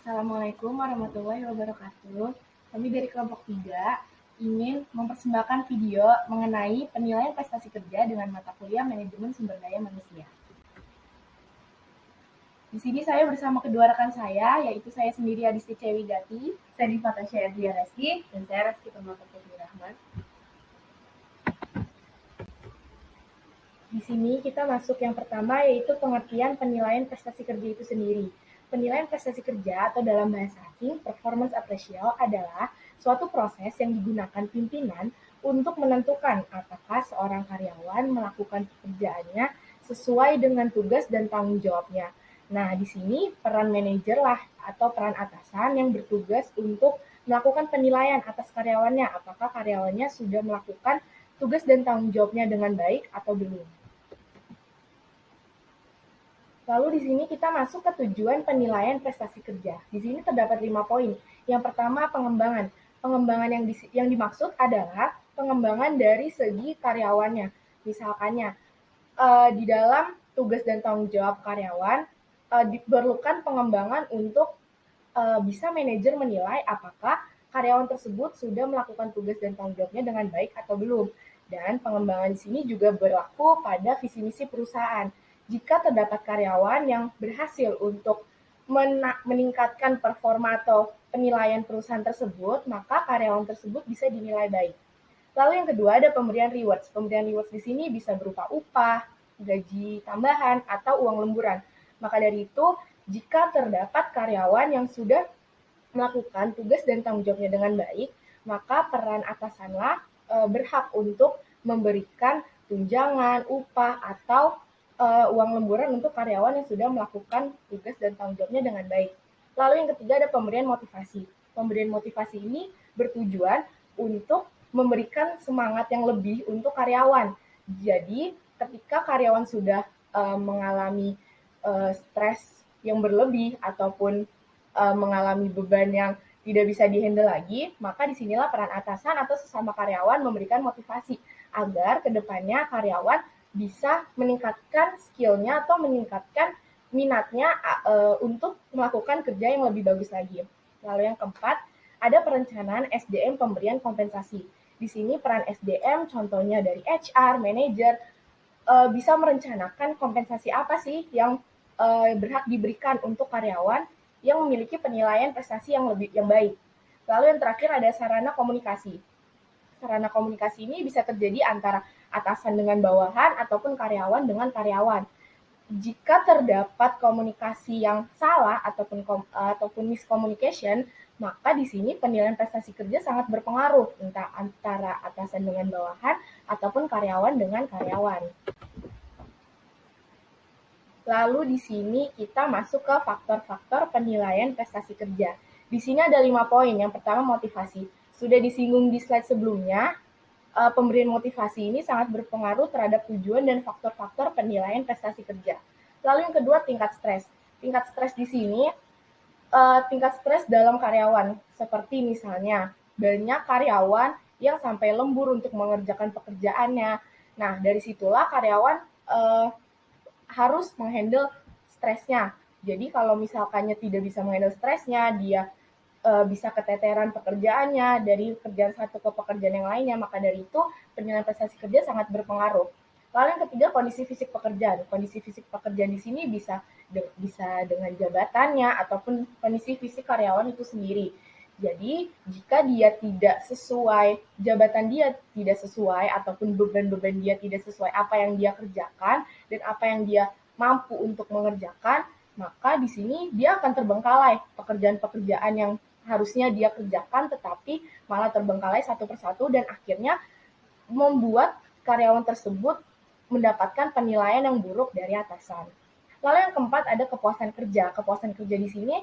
Assalamualaikum warahmatullahi wabarakatuh. Kami dari kelompok 3 ingin mempersembahkan video mengenai penilaian prestasi kerja dengan mata kuliah manajemen sumber daya manusia. Di sini saya bersama kedua rekan saya, yaitu saya sendiri Adisti Cewigati, saya Diva Tasya Adria Reski, dan saya Reski Pemata Putri Rahman. Di sini kita masuk yang pertama, yaitu pengertian penilaian prestasi kerja itu sendiri. Penilaian prestasi kerja atau dalam bahasa asing, performance appraisal adalah suatu proses yang digunakan pimpinan untuk menentukan apakah seorang karyawan melakukan pekerjaannya sesuai dengan tugas dan tanggung jawabnya. Nah, di sini peran manajer lah atau peran atasan yang bertugas untuk melakukan penilaian atas karyawannya, apakah karyawannya sudah melakukan tugas dan tanggung jawabnya dengan baik atau belum. Lalu di sini kita masuk ke tujuan penilaian prestasi kerja. Di sini terdapat 5 poin. Yang pertama, pengembangan. Pengembangan yang dimaksud adalah pengembangan dari segi karyawannya. Misalkannya, di dalam tugas dan tanggung jawab karyawan, diperlukan pengembangan untuk bisa manajer menilai apakah karyawan tersebut sudah melakukan tugas dan tanggung jawabnya dengan baik atau belum. Dan pengembangan di sini juga berlaku pada visi misi perusahaan. Jika terdapat karyawan yang berhasil untuk meningkatkan performa atau penilaian perusahaan tersebut, maka karyawan tersebut bisa dinilai baik. Lalu yang kedua ada pemberian rewards. Pemberian rewards di sini bisa berupa upah, gaji tambahan, atau uang lemburan. Maka dari itu, jika terdapat karyawan yang sudah melakukan tugas dan tanggung jawabnya dengan baik, maka peran atasanlah berhak untuk memberikan tunjangan, upah, atau uang lemburan untuk karyawan yang sudah melakukan tugas dan tanggung jawabnya dengan baik. Lalu yang ketiga ada pemberian motivasi. Pemberian motivasi ini bertujuan untuk memberikan semangat yang lebih untuk karyawan. Jadi ketika karyawan sudah mengalami stres yang berlebih ataupun mengalami beban yang tidak bisa dihandle lagi, maka disinilah peran atasan atau sesama karyawan memberikan motivasi agar kedepannya karyawan bisa meningkatkan skill-nya atau meningkatkan minatnya untuk melakukan kerja yang lebih bagus lagi. Lalu yang keempat, ada perencanaan SDM pemberian kompensasi. Di sini peran SDM contohnya dari HR, manajer, bisa merencanakan kompensasi apa sih yang berhak diberikan untuk karyawan yang memiliki penilaian prestasi yang baik. Lalu yang terakhir ada sarana komunikasi. Sarana komunikasi ini bisa terjadi antara atasan dengan bawahan ataupun karyawan dengan karyawan. Jika terdapat komunikasi yang salah ataupun miscommunication, maka di sini penilaian prestasi kerja sangat berpengaruh entah antara atasan dengan bawahan ataupun karyawan dengan karyawan. Lalu di sini kita masuk ke faktor-faktor penilaian prestasi kerja. Di sini ada 5 poin. Yang pertama motivasi. Sudah disinggung di slide sebelumnya, pemberian motivasi ini sangat berpengaruh terhadap tujuan dan faktor-faktor penilaian prestasi kerja. Lalu yang kedua tingkat stres. Tingkat stres di sini tingkat stres dalam karyawan, seperti misalnya banyak karyawan yang sampai lembur untuk mengerjakan pekerjaannya. Nah, dari situlah karyawan harus menghandle stresnya. Jadi kalau misalkannya tidak bisa menghandle stresnya, dia bisa keteteran pekerjaannya dari pekerjaan satu ke pekerjaan yang lainnya, maka dari itu penilaian prestasi kerja sangat berpengaruh. Lalu yang ketiga kondisi fisik pekerjaan. Kondisi fisik pekerjaan di sini bisa dengan jabatannya ataupun kondisi fisik karyawan itu sendiri. Jadi jika dia tidak sesuai, jabatan dia tidak sesuai ataupun beban-beban dia tidak sesuai apa yang dia kerjakan dan apa yang dia mampu untuk mengerjakan, maka di sini dia akan terbengkalai pekerjaan-pekerjaan yang harusnya dia kerjakan tetapi malah terbengkalai satu persatu dan akhirnya membuat karyawan tersebut mendapatkan penilaian yang buruk dari atasan. Lalu yang keempat ada kepuasan kerja. Kepuasan kerja di sini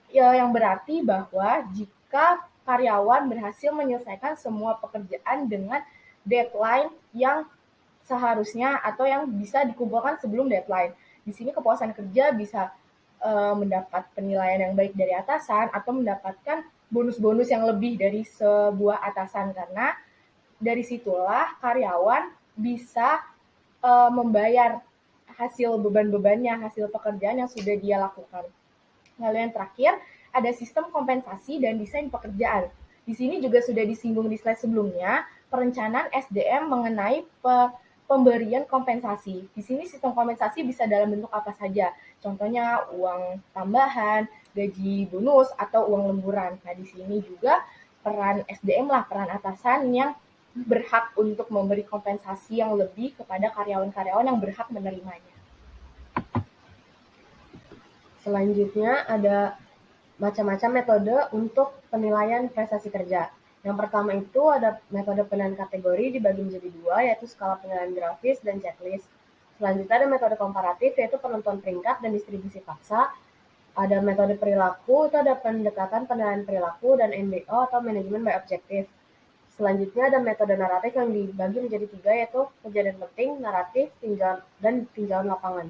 yang berarti bahwa jika karyawan berhasil menyelesaikan semua pekerjaan dengan deadline yang seharusnya atau yang bisa dikumpulkan sebelum deadline. Di sini kepuasan kerja bisa mendapat penilaian yang baik dari atasan atau mendapatkan bonus-bonus yang lebih dari sebuah atasan karena dari situlah karyawan bisa membayar hasil beban-bebannya, hasil pekerjaan yang sudah dia lakukan. Lalu yang terakhir ada sistem kompensasi dan desain pekerjaan. Di sini juga sudah disinggung di slide sebelumnya, perencanaan SDM mengenai pemberian kompensasi. Di sini sistem kompensasi bisa dalam bentuk apa saja. Contohnya uang tambahan, gaji bonus, atau uang lemburan. Nah, di sini juga peran SDM lah, peran atasan yang berhak untuk memberi kompensasi yang lebih kepada karyawan-karyawan yang berhak menerimanya. Selanjutnya ada macam-macam metode untuk penilaian prestasi kerja. Yang pertama itu ada metode penilaian kategori dibagi menjadi dua, yaitu skala penilaian grafis dan checklist. Selanjutnya ada metode komparatif, yaitu penentuan peringkat dan distribusi paksa. Ada metode perilaku, itu ada pendekatan penilaian perilaku dan MBO atau manajemen by objektif. Selanjutnya ada metode naratif yang dibagi menjadi tiga, yaitu kejadian penting, naratif, dan tinjauan lapangan.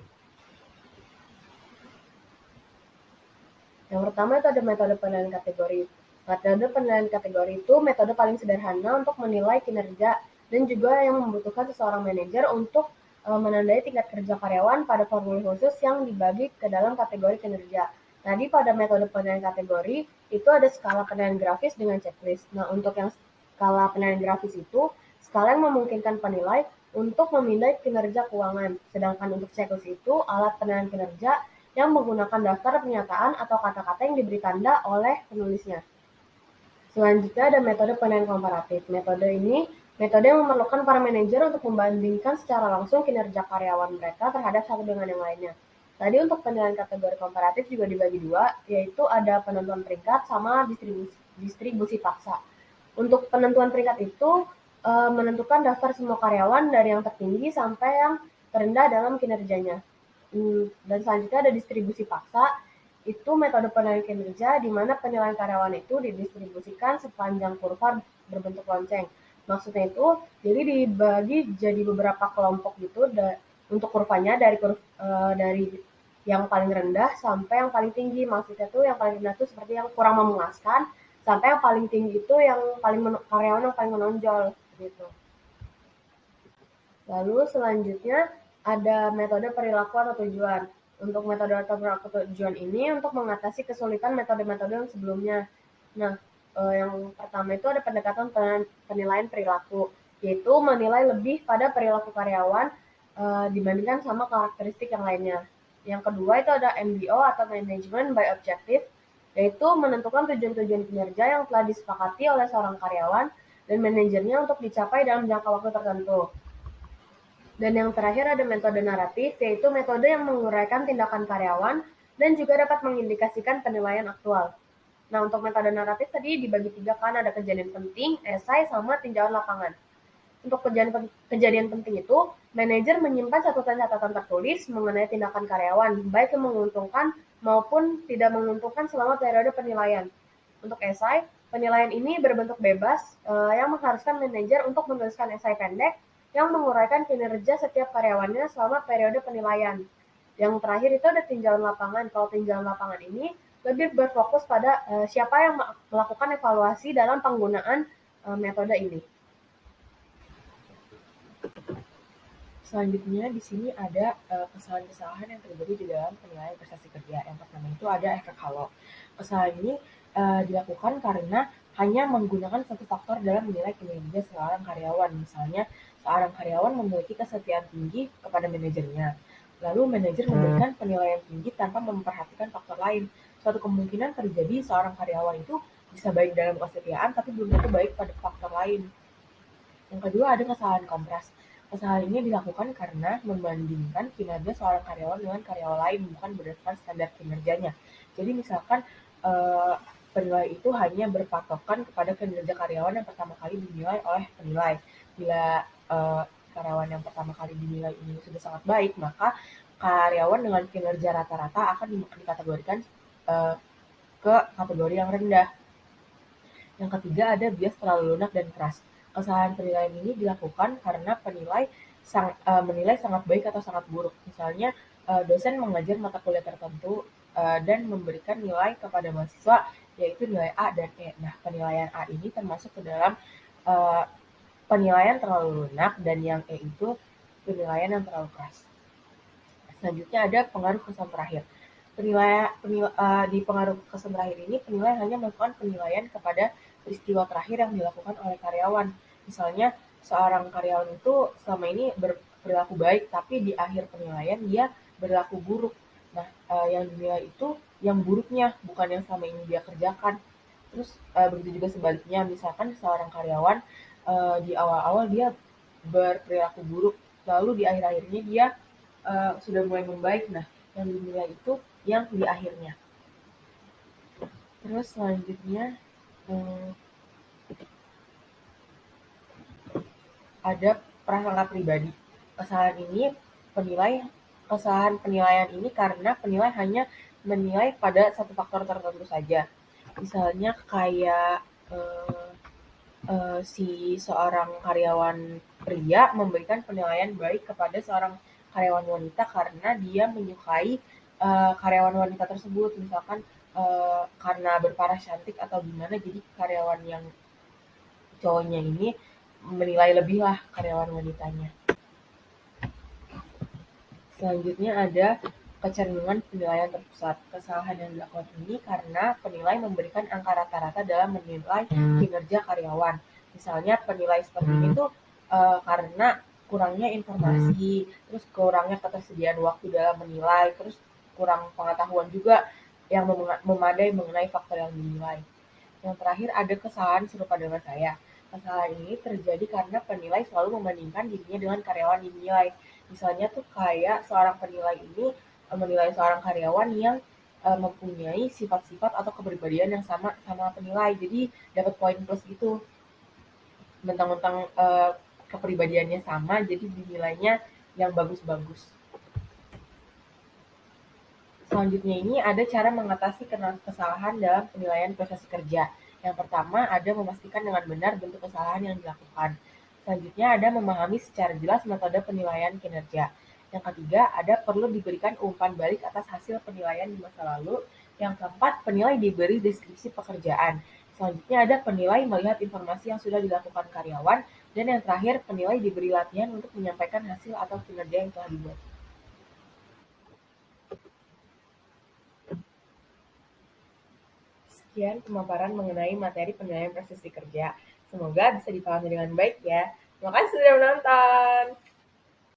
Yang pertama itu ada metode penilaian kategori. Metode penilaian kategori itu metode paling sederhana untuk menilai kinerja dan juga yang membutuhkan seseorang manajer untuk menandai tingkat kerja karyawan pada formulir khusus yang dibagi ke dalam kategori kinerja. Tadi pada metode penilaian kategori itu ada skala penilaian grafis dengan checklist. Nah, untuk yang skala penilaian grafis itu skala yang memungkinkan penilai untuk memindai kinerja keuangan. Sedangkan untuk checklist itu alat penilaian kinerja yang menggunakan daftar pernyataan atau kata-kata yang diberi tanda oleh penulisnya. Selanjutnya ada metode penilaian komparatif. Metode ini metode yang memerlukan para manajer untuk membandingkan secara langsung kinerja karyawan mereka terhadap satu dengan yang lainnya. Tadi untuk penilaian kategori komparatif juga dibagi dua, yaitu ada penentuan peringkat sama distribusi paksa. Untuk penentuan peringkat itu menentukan daftar semua karyawan dari yang tertinggi sampai yang terendah dalam kinerjanya. Dan selanjutnya ada distribusi paksa, itu metode penilaian kinerja di mana penilaian karyawan itu didistribusikan sepanjang kurva berbentuk lonceng. Maksudnya itu, jadi dibagi jadi beberapa kelompok gitu untuk kurvanya dari yang paling rendah sampai yang paling tinggi. Maksudnya tuh yang paling rendah itu seperti yang kurang memuaskan, sampai yang paling tinggi itu yang karyawan yang paling menonjol gitu. Lalu selanjutnya ada metode perilaku atau tujuan. Untuk metode atau perilaku tujuan ini untuk mengatasi kesulitan metode-metode yang sebelumnya. Nah, yang pertama itu ada pendekatan penilaian perilaku, yaitu menilai lebih pada perilaku karyawan dibandingkan sama karakteristik yang lainnya. Yang kedua itu ada MBO atau Management by Objective, yaitu menentukan tujuan-tujuan kinerja yang telah disepakati oleh seorang karyawan dan manajernya untuk dicapai dalam jangka waktu tertentu. Dan yang terakhir ada metode naratif, yaitu metode yang menguraikan tindakan karyawan dan juga dapat mengindikasikan penilaian aktual. Nah, untuk metode naratif tadi dibagi tiga kan, ada kejadian penting, esai, sama tinjauan lapangan. Untuk kejadian penting itu, manajer menyimpan catatan-catatan tertulis mengenai tindakan karyawan, baik yang menguntungkan maupun tidak menguntungkan selama periode penilaian. Untuk esai, penilaian ini berbentuk bebas yang mengharuskan manajer untuk menuliskan esai pendek yang menguraikan kinerja setiap karyawannya selama periode penilaian. Yang terakhir itu ada tinjauan lapangan. Kalau tinjauan lapangan ini lebih berfokus pada siapa yang melakukan evaluasi dalam penggunaan metode ini. Selanjutnya di sini ada kesalahan-kesalahan yang terjadi di dalam penilaian prestasi kerja. Yang pertama itu ada efek halo. Kesalahan ini dilakukan karena hanya menggunakan satu faktor dalam menilai kinerja seorang karyawan. Misalnya, seorang karyawan memiliki kesetiaan tinggi kepada manajernya. Lalu manajer memberikan penilaian tinggi tanpa memperhatikan faktor lain. Suatu kemungkinan terjadi seorang karyawan itu bisa baik dalam kesetiaan, tapi belum tentu baik pada faktor lain. Yang kedua ada kesalahan kontras. Kesalahan ini dilakukan karena membandingkan kinerja seorang karyawan dengan karyawan lain, bukan berdasarkan standar kinerjanya. Jadi misalkan penilai itu hanya berpatokan kepada kinerja karyawan yang pertama kali dinilai oleh penilai. Bila karyawan yang pertama kali dinilai ini sudah sangat baik, maka karyawan dengan kinerja rata-rata akan dikategorikan ke kategori yang rendah. Yang ketiga ada bias terlalu lunak dan keras. Kesalahan penilaian ini dilakukan karena menilai sangat baik atau sangat buruk. Misalnya dosen mengajar mata kuliah tertentu dan memberikan nilai kepada mahasiswa yaitu nilai A dan E. Nah, penilaian A ini termasuk ke dalam penilaian terlalu lunak, dan yang E itu penilaian yang terlalu keras. Selanjutnya ada pengaruh kesan terakhir. Di pengaruh kesan terakhir ini, penilai hanya melakukan penilaian kepada peristiwa terakhir yang dilakukan oleh karyawan. Misalnya, seorang karyawan itu selama ini berperilaku baik, tapi di akhir penilaian dia berlaku buruk. Nah, yang dinilai itu yang buruknya, bukan yang selama ini dia kerjakan. Terus begitu juga sebaliknya, misalkan seorang karyawan di awal-awal dia berperilaku buruk, lalu di akhir-akhirnya dia sudah mulai membaik. Nah, yang dinilai itu yang di akhirnya. Terus selanjutnya hmm, ada prasangka pribadi. Kesalahan ini penilai Kesalahan penilaian ini karena penilai hanya menilai pada satu faktor tertentu saja. Misalnya kayak eh, si seorang karyawan pria memberikan penilaian baik kepada seorang karyawan wanita karena dia menyukai karyawan wanita tersebut, misalkan karena berparas cantik atau gimana, jadi karyawan yang cowoknya ini menilai lebih lah karyawan wanitanya. Selanjutnya ada kecenderungan penilaian terpusat. Kesalahan yang dilakukan ini karena penilai memberikan angka rata-rata dalam menilai kinerja karyawan. Misalnya penilai seperti ini tuh karena kurangnya informasi, terus kurangnya ketersediaan waktu dalam menilai, terus kurang pengetahuan juga yang memadai mengenai faktor yang dinilai. Yang terakhir ada kesalahan serupa dengan saya. Kesalahan ini terjadi karena penilai selalu membandingkan dirinya dengan karyawan dinilai. Misalnya tuh kayak seorang penilai ini menilai seorang karyawan yang mempunyai sifat-sifat atau kepribadian yang sama sama penilai. Jadi dapat poin plus gitu. Mentang-mentang kepribadiannya sama, jadi dinilainya yang bagus-bagus. Selanjutnya ini ada cara mengatasi kesalahan dalam penilaian prestasi kerja. Yang pertama ada memastikan dengan benar bentuk kesalahan yang dilakukan. Selanjutnya ada memahami secara jelas metode penilaian kinerja. Yang ketiga ada perlu diberikan umpan balik atas hasil penilaian di masa lalu. Yang keempat penilai diberi deskripsi pekerjaan. Selanjutnya ada penilai melihat informasi yang sudah dilakukan karyawan. Dan yang terakhir penilai diberi latihan untuk menyampaikan hasil atau kinerja yang telah dibuat. Sekian pemaparan mengenai materi penilaian prestasi kerja. Semoga bisa dipahami dengan baik ya. Terima kasih sudah menonton.